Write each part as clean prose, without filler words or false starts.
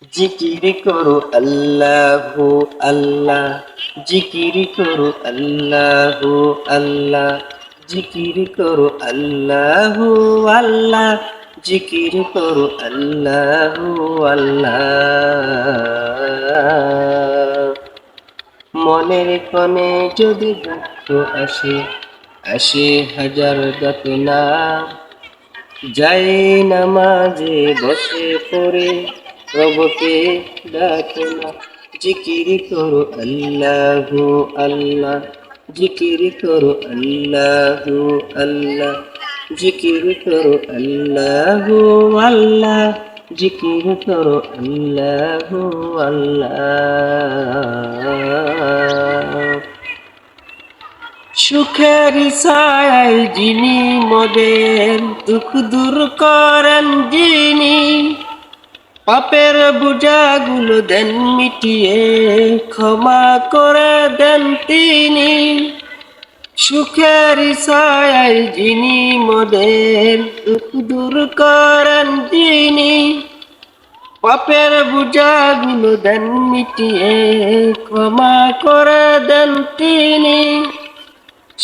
জিকির করো আল্লাহু আল্লাহ, জিকির করো আল্লাহু আল্লাহ, জিকির করো আল্লাহু আল্লাহ, জিকির করো আল্লাহু আল্লাহ। মনের কোণে যদি দুঃখ আসে, আসে হাজার যাতনা, যাই নামাজে বসে পড়ে রবকে ডাকো না। জিকির করো আল্লাহু আল্লাহ, জিকির করো আল্লাহু আল্লাহ, জিকির করো আল্লাহু আল্লাহ, জিকির করো আল্লাহু আল্লাহ। সুখের ছায় যিনি মোদের দুঃখ দূর করেন যিনি, পাপের বোঝাগুলো দেন মিটিয়ে ক্ষমা করে দেন তিনি। সুখের ছায় যিনি মোদের দুঃখ দূর করেন যিনি, পাপের বোঝাগুলো দেন মিটিয়ে ক্ষমা করে দেন তিনি।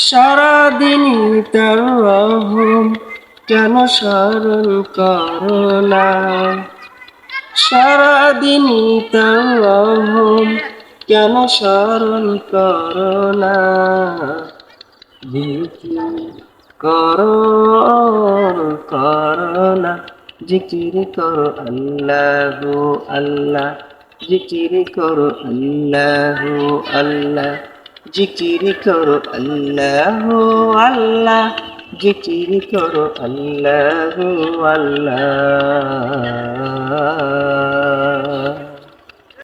সারাদিনই তার রহম কেন স্মরণ করো না, সারাদিনই তার রহম কেন স্মরণ করো না। জিকির করো করো না, জিকির করো আল্লাহু আল্লাহ, জিকির করো আল্লাহু আল্লাহ, জিকির করো আল্লাহু আল্লাহ, জিকির করো আল্লাহু আল্লাহ।